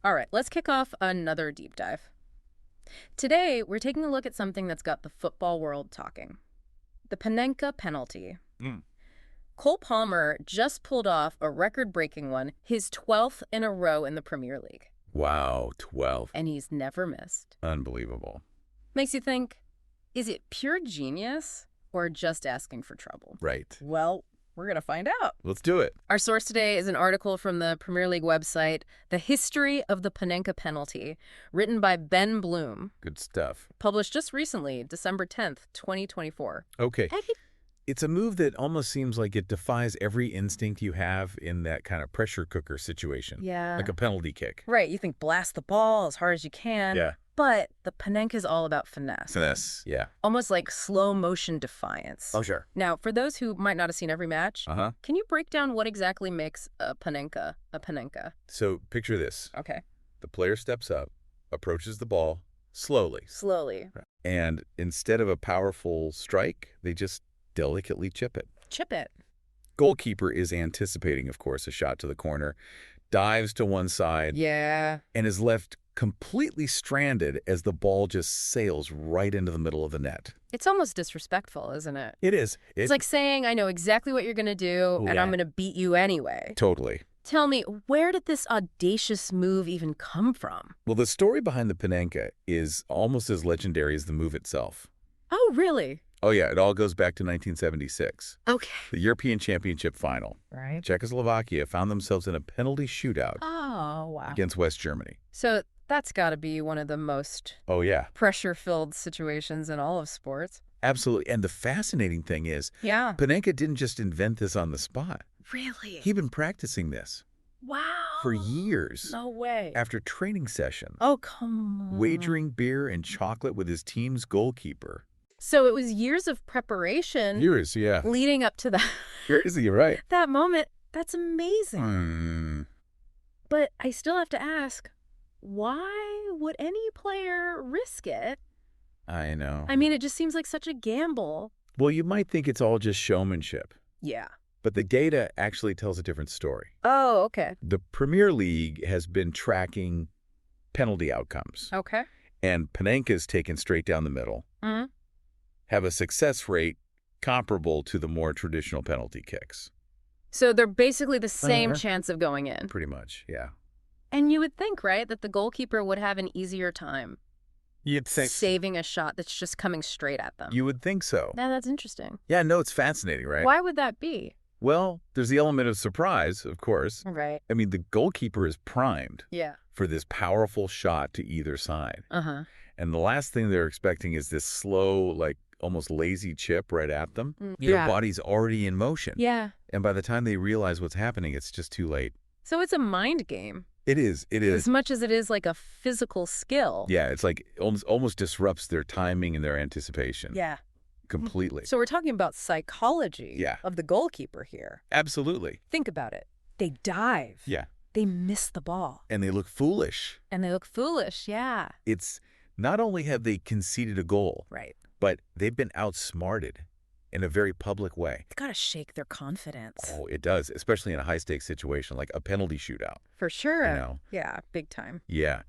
All right, let's kick off another deep dive. Today, we're taking a look at something that's got the football world talking. The Panenka penalty. Cole Palmer just pulled off a record-breaking one, his 12th in a row in the Premier League. Wow, 12. And he's never missed. Unbelievable. Makes you think, is it pure genius or just asking for trouble? Right. Well, we're going to find out. Let's do it. Our source today is an article from the Premier League website, The History of the Panenka Penalty, written by Ben Bloom. Good stuff. Published just recently, December 10th, 2024. Okay. It's a move that almost seems like it defies every instinct you have in that kind of pressure cooker situation. Yeah. Like a penalty kick. Right. You think blast the ball as hard as you can. Yeah. But the Panenka is all about finesse. Finesse, yeah. Almost like slow motion defiance. Oh, sure. Now, for those who might not have seen every match, can you break down what exactly makes a Panenka a Panenka? So picture this. Okay. The player steps up, approaches the ball slowly. Slowly. And instead of a powerful strike, they just delicately chip it. Chip it. Goalkeeper is anticipating, of course, a shot to the corner, dives to one side, Yeah. and is left completely stranded as the ball just sails right into the middle of the net. It's almost disrespectful, isn't it? It is. It's like saying, I know exactly what you're going to do, and I'm going to beat you anyway. Totally. Tell me, where did this audacious move even come from? Well, the story behind the Panenka is almost as legendary as the move itself. Oh, really? Oh, yeah. It all goes back to 1976. Okay. The European Championship final. Right. Czechoslovakia found themselves in a penalty shootout Oh, wow. against West Germany. So that's got to be one of the most Oh, yeah. pressure-filled situations in all of sports. Absolutely. And the fascinating thing is, Yeah. Panenka didn't just invent this on the spot. Really? He'd been practicing this Wow. for years. No way. After training sessions, Oh, come on. wagering beer and chocolate with his team's goalkeeper. So it was years of preparation Years, yeah. leading up to that. Years, you're right. That moment. That's amazing. But I still have to ask, why would any player risk it? I know. I mean, it just seems like such a gamble. Well, you might think it's all just showmanship, Yeah. but the data actually tells a different story. Oh, okay. The Premier League has been tracking penalty outcomes, Okay. and Panenka's taken straight down the middle, have a success rate comparable to the more traditional penalty kicks. So they're basically the same chance of going in. Pretty much, yeah. And you would think, right, that the goalkeeper would have an easier time You'd think saving a shot that's just coming straight at them. You would think so. Now, that's interesting. Yeah, no, it's fascinating, right? Why would that be? Well, there's the element of surprise, of course. Right. I mean, the goalkeeper is primed Yeah. for this powerful shot to either side. Uh-huh. And the last thing they're expecting is this slow, like almost lazy chip right at them. Yeah. Their body's already in motion. Yeah. And by the time they realize what's happening, it's just too late. So it's a mind game. It is. It is. As much as it is like a physical skill. Yeah, it's like almost disrupts their timing and their anticipation. Yeah. Completely. So we're talking about psychology of the goalkeeper here. Absolutely. Think about it. They dive. Yeah. They miss the ball. And they look foolish. And they look foolish, yeah. It's not only have they conceded a goal, Right. but they've been outsmarted in a very public way. It's got to shake their confidence. Oh, it does, especially in a high-stakes situation like a penalty shootout. For sure. You know? Yeah, big time. Yeah.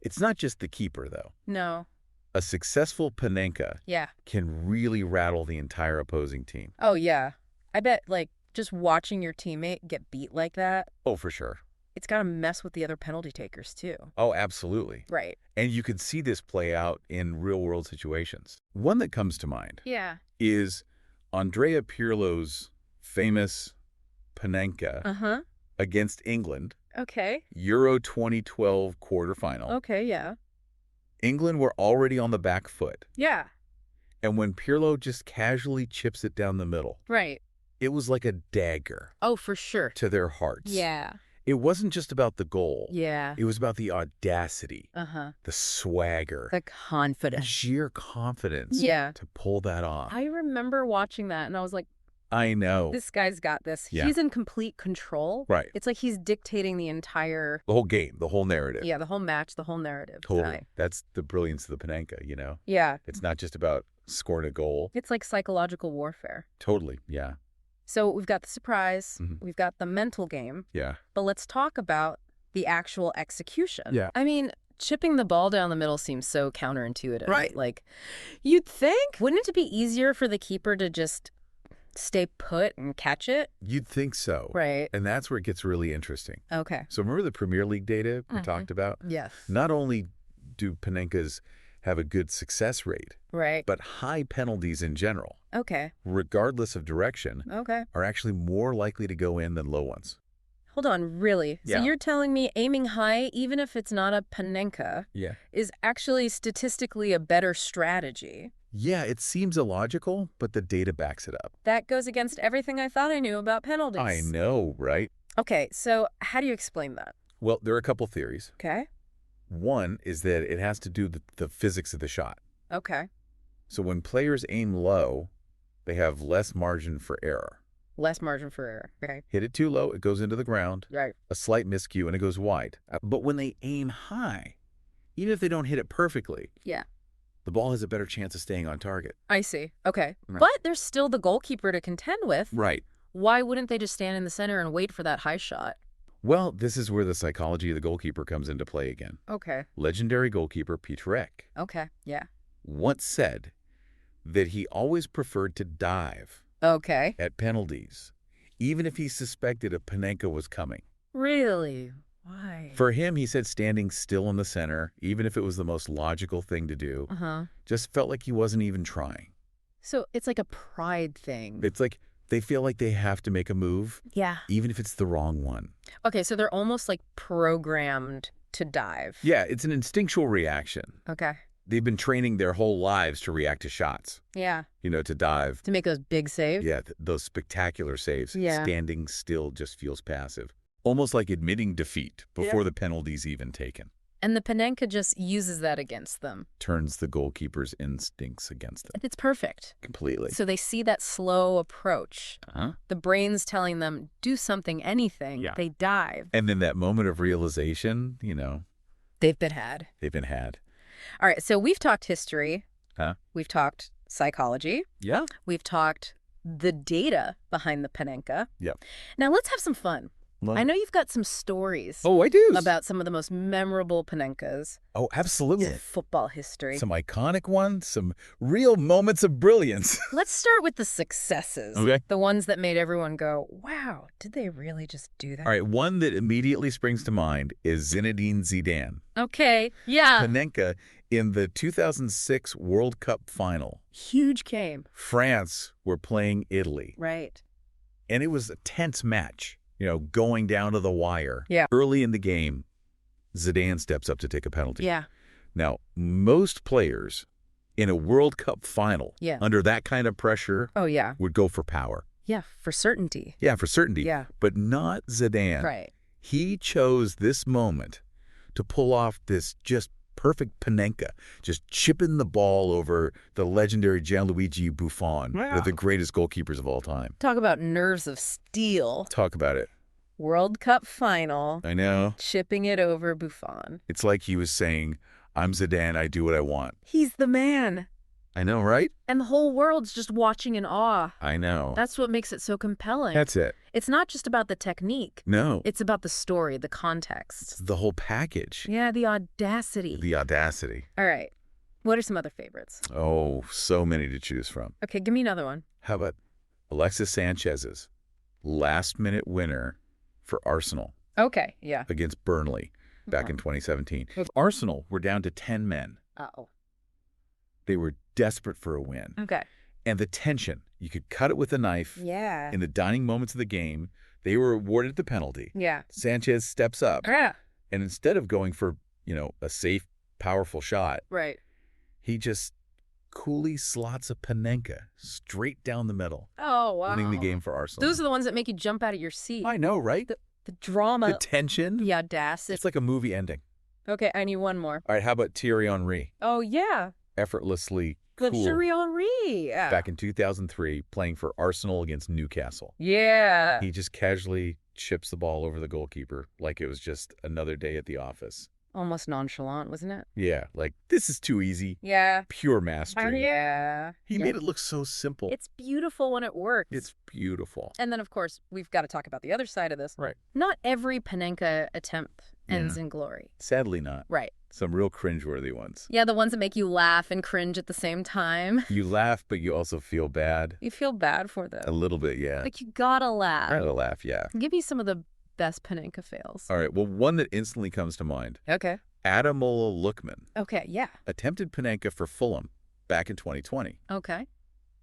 It's not just the keeper, though. No. A successful Panenka Yeah. can really rattle the entire opposing team. Oh, yeah. I bet, like, just watching your teammate get beat like that, Oh, for sure. it's got to mess with the other penalty takers, too. Oh, absolutely. Right. And you can see this play out in real-world situations. One that comes to mind Yeah. is Andrea Pirlo's famous Panenka Uh-huh. against England, Okay. Euro 2012 quarterfinal. Okay, yeah. England were already on the back foot, Yeah. and when Pirlo just casually chips it down the middle, Right. it was like a dagger Oh, for sure. to their hearts. Yeah. It wasn't just about the goal. Yeah. It was about the audacity, Uh-huh. the swagger, The confidence. sheer confidence Yeah. to pull that off. I remember watching that, and I was like, I know. this guy's got this. Yeah. He's in complete control. Right. It's like he's dictating the entire, The whole game, the whole narrative. the whole match, the whole narrative. Totally. That's the brilliance of the Panenka, you know? Yeah. It's not just about scoring a goal. It's like psychological warfare. Totally, yeah. So we've got the surprise, Mhm. we've got the mental game, Yeah. but let's talk about the actual execution. Yeah. I mean, chipping the ball down the middle seems so counterintuitive. Right. Like, you'd think, wouldn't it be easier for the keeper to just stay put and catch it? You'd think so. Right. And that's where it gets really interesting. Okay. So remember the Premier League data we talked about? Yes. Not only do Panenkas have a good success rate, Right. but high penalties in general, Okay. regardless of direction, Okay. are actually more likely to go in than low ones. Hold on, really? Yeah. So you're telling me aiming high, even if it's not a Panenka, Yeah. is actually statistically a better strategy? Yeah, it seems illogical, but the data backs it up. That goes against everything I thought I knew about penalties. I know, right? Okay, so how do you explain that? Well, there are a couple theories. Okay. One is that it has to do with the physics of the shot. Okay. So when players aim low, they have less margin for error. Less margin for error. Okay. Hit it too low, it goes into the ground. Right. A slight miscue, and it goes wide. But when they aim high, even if they don't hit it perfectly, Yeah. the ball has a better chance of staying on target. I see. Okay. Right. But there's still the goalkeeper to contend with. Right. Why wouldn't they just stand in the center and wait for that high shot? Well, this is where the psychology of the goalkeeper comes into play again. Okay. Legendary goalkeeper Peter Ek Okay. Yeah. once said that he always preferred to dive Okay. at penalties, even if he suspected a Panenka was coming. Really? Why? For him, he said standing still in the center, even if it was the most logical thing to do, just felt like he wasn't even trying. So it's like a pride thing. It's like they feel like they have to make a move, Yeah. even if it's the wrong one. Okay, so they're almost like programmed to dive. Yeah, it's an instinctual reaction. Okay. They've been training their whole lives to react to shots, Yeah. to dive. To make those big saves? Yeah, those spectacular saves. Yeah. Standing still just feels passive. Almost like admitting defeat before the penalty's even taken. And the Panenka just uses that against them. Turns the goalkeeper's instincts against them. It's perfect. Completely. So they see that slow approach. The brain's telling them, do something, anything. Yeah. They dive. And then that moment of realization, They've been had. they've been had. All right, so we've talked history. Huh? We've talked psychology. Yeah. We've talked the data behind the Panenka. Yep. Now let's have some fun. Well, I know you've got some stories Oh, I do. about some of the most memorable Panenkas Oh, absolutely. in football history. Some iconic ones, some real moments of brilliance. Let's start with the successes. Okay. The ones that made everyone go, wow, did they really just do that? All right, one that immediately springs to mind is Zinedine Zidane. Okay, yeah. Panenka in the 2006 World Cup final. Huge game. France were playing Italy. Right. And it was a tense match, going down to the wire. Yeah. Early in the game, Zidane steps up to take a penalty. Yeah. Now, most players in a World Cup final, Yeah. under that kind of pressure, Oh, yeah. would go for power. Yeah, for certainty. Yeah, for certainty. Yeah. But not Zidane. Right. He chose this moment to pull off this just perfect Panenka, just chipping the ball over the legendary Gianluigi Buffon, one of the greatest goalkeepers of all time. Talk about nerves of steel. Talk about it. World Cup final. I know. Chipping it over Buffon. It's like he was saying, I'm Zidane, I do what I want. He's the man. I know, right? And the whole world's just watching in awe. I know. That's what makes it so compelling. That's it. It's not just about the technique. No. It's about the story, the context. It's the whole package. Yeah, the audacity. The audacity. All right. What are some other favorites? Oh, so many to choose from. Okay, give me another one. How about Alexis Sanchez's last-minute winner for Arsenal Okay, yeah. against Burnley back in 2017? Arsenal were down to 10 men. Uh-oh. They were desperate for a win. Okay. And the tension, you could cut it with a knife. Yeah. In the dying moments of the game, they were awarded the penalty. Yeah. Sanchez steps up. Yeah. And instead of going for, a safe, powerful shot, Right. he just coolly slots a Panenka straight down the middle, Oh, wow. winning the game for Arsenal. Those are the ones that make you jump out of your seat. I know, right? The drama. The tension. The audacity. It's like a movie ending. Okay, I need one more. All right, how about Thierry Henry? Oh, yeah. Effortlessly cool. Thierry Henry. Yeah. Back in 2003, playing for Arsenal against Newcastle. Yeah. He just casually chips the ball over the goalkeeper like it was just another day at the office. Almost nonchalant, wasn't it? Yeah, like, this is too easy. Yeah. Pure mastery. Yeah. He made it look so simple. It's beautiful when it works. It's beautiful. And then, of course, we've got to talk about the other side of this. Right. Not every Panenka attempt ends in glory. Sadly not. Right. Some real cringeworthy ones. Yeah, the ones that make you laugh and cringe at the same time. You laugh, but you also feel bad. You feel bad for them. A little bit, yeah. Like, you gotta laugh. I gotta laugh, yeah. Give me some of the best Panenka fails. All right, well, one that instantly comes to mind. Okay. Adamola Lookman Okay, yeah. attempted Panenka for Fulham back in 2020. Okay.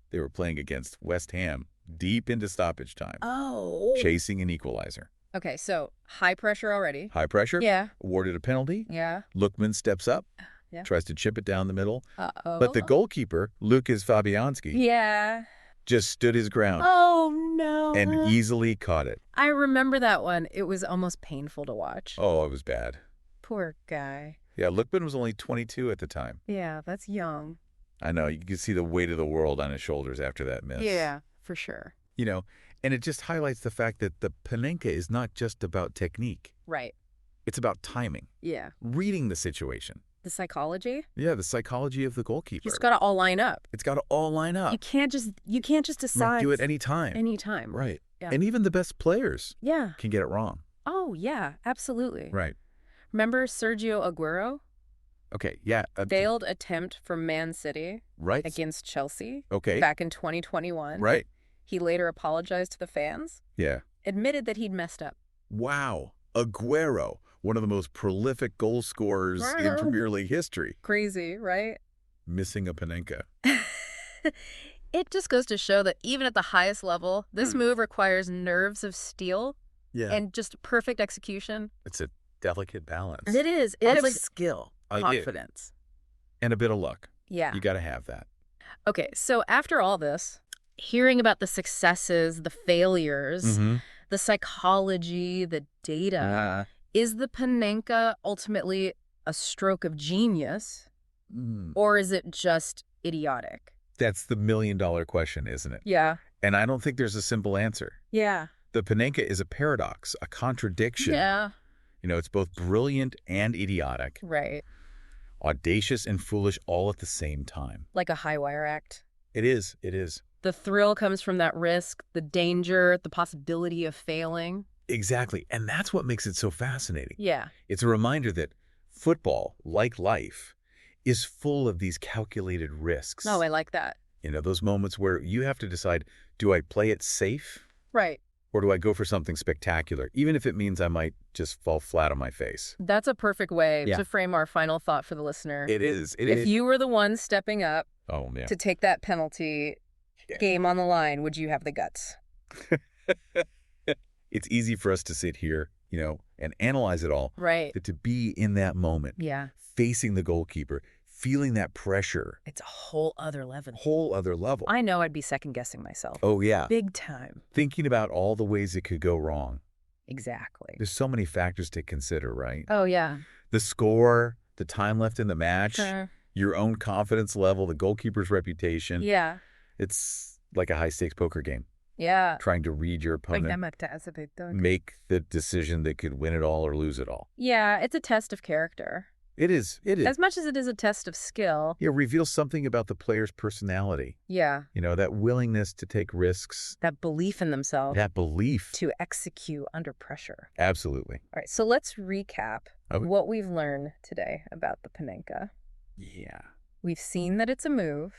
They were playing against West Ham deep into stoppage time, Oh. chasing an equalizer. Okay, so high pressure already. High pressure, Yeah. awarded a penalty. Yeah. Lookman steps up, Yeah. tries to chip it down the middle. Uh-oh. But the goalkeeper, Lukas Fabianski, Yeah. just stood his ground Oh, no. and easily caught it. I remember that one. It was almost painful to watch. Oh, it was bad. Poor guy. Yeah, Lookman was only 22 at the time. Yeah, that's young. I know, you could see the weight of the world on his shoulders after that miss. Yeah, for sure. You know, and it just highlights the fact that the Panenka is not just about technique. Right. It's about timing, Yeah. reading the situation. The psychology? Yeah, the psychology of the goalkeeper. You just got to all line up. It's got to all line up. You can't just decide. Do it anytime. Anytime. Right. Yeah. And even the best players Yeah. can get it wrong. Oh, yeah, absolutely. Right. Remember Sergio Aguero? Okay, yeah. Failed attempt for Man City Right. against Chelsea Okay. back in 2021. Right. He later apologized to the fans, Yeah. admitted that he'd messed up. Wow. Aguero, one of the most prolific goal scorers in Premier League history, Crazy, right? missing a Panenka. It just goes to show that even at the highest level, this move requires nerves of steel Yeah. and just perfect execution. It's a delicate balance. It is. It's like skill, I- confidence. And a bit of luck. Yeah. You got to have that. Okay, so after all this, hearing about the successes, the failures, the psychology, the data, is the Panenka ultimately a stroke of genius, or is it just idiotic? That's the million-dollar question, isn't it? Yeah. And I don't think there's a simple answer. Yeah. The Panenka is a paradox, a contradiction. Yeah. You know, it's both brilliant and idiotic, Right. audacious and foolish all at the same time. Like a high wire act. It is. It is. The thrill comes from that risk, the danger, the possibility of failing. Exactly. And that's what makes it so fascinating. Yeah. It's a reminder that football, like life, is full of these calculated risks. Oh, I like that. You know, those moments where you have to decide, do I play it safe Right. or do I go for something spectacular, even if it means I might just fall flat on my face? That's a perfect way Yeah. to frame our final thought for the listener. It is. If you were the one stepping up Oh, yeah. to take that penalty, game on the line, would you have the guts? It's easy for us to sit here, you know, and analyze it all. Right. But to be in that moment, Yeah. facing the goalkeeper, feeling that pressure, It's a whole other level. whole other level. I know I'd be second guessing myself. Oh, yeah. Big time. Thinking about all the ways it could go wrong. Exactly. There's so many factors to consider, right? Oh, yeah. The score, the time left in the match, Sure. your own confidence level, the goalkeeper's reputation. Yeah. It's like a high-stakes poker game, Yeah. trying to read your opponent, make the decision that could win it all or lose it all. Yeah, it's a test of character. It is. It is. As much as it is a test of skill. It reveals something about the player's personality. Yeah. You know, that willingness to take risks, That belief in themselves that belief. to execute under pressure. Absolutely. All right, so let's recap Okay. what we've learned today about the Panenka. Yeah. We've seen that it's a move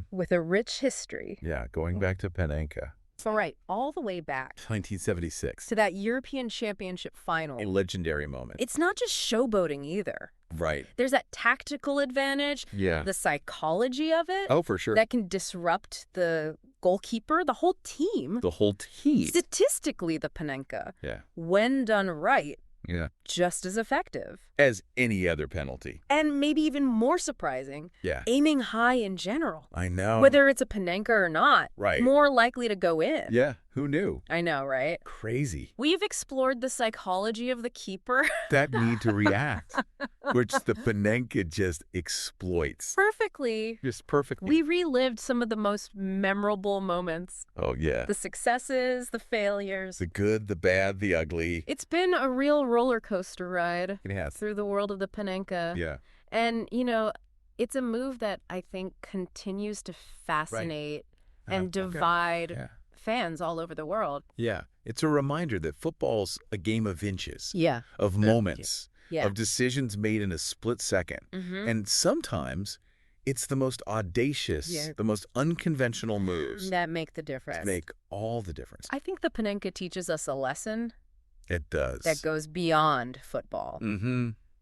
with a rich history. Yeah, going back to Panenka. So, right, all the way back 1976. to that European Championship final. A legendary moment. It's not just showboating either. Right. There's that tactical advantage, Yeah. the psychology of it Oh, for sure. that can disrupt the goalkeeper, the whole team. The whole team. Statistically, the Panenka, Yeah. when done right, Yeah. just as effective. As any other penalty. And maybe even more surprising, Yeah. aiming high in general. I know. Whether it's a Panenka or not, Right. more likely to go in. Yeah. Who knew? I know, right? Crazy. We've explored the psychology of the keeper. That need to react. which the Panenka just exploits. Perfectly. Just perfectly. We relived some of the most memorable moments. Oh, yeah. The successes, the failures. The good, the bad, the ugly. It's been a real roller coaster ride. It has. Through the world of the Panenka. Yeah. And, it's a move that I think continues to fascinate and divide fans all over the world. Yeah. It's a reminder that football's a game of inches. Yeah. Of moments. Yeah. Of decisions made in a split second. And sometimes it's the most audacious, the most unconventional moves that make the difference. Make all the difference. I think the Panenka teaches us a lesson. It does. That goes beyond football.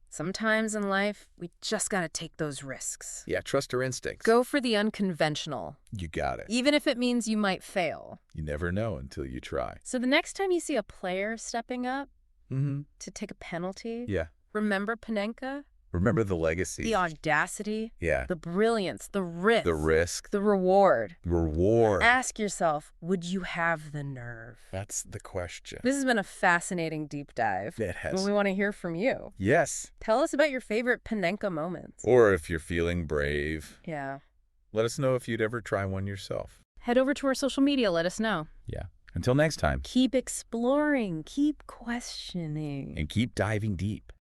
Sometimes in life, we just got to take those risks. Yeah, trust our instincts. Go for the unconventional. You got it. Even if it means you might fail. You never know until you try. So the next time you see a player stepping up to take a penalty, remember Panenka? Remember the legacy. The audacity. Yeah. The brilliance. The risk. The risk. The reward. Reward. Ask yourself, would you have the nerve? That's the question. This has been a fascinating deep dive. It has. Well, we want to hear from you. Yes. Tell us about your favorite Panenka moments. Or if you're feeling brave. Yeah. Let us know if you'd ever try one yourself. Head over to our social media. Let us know. Yeah. Until next time. Keep exploring. Keep questioning. And keep diving deep.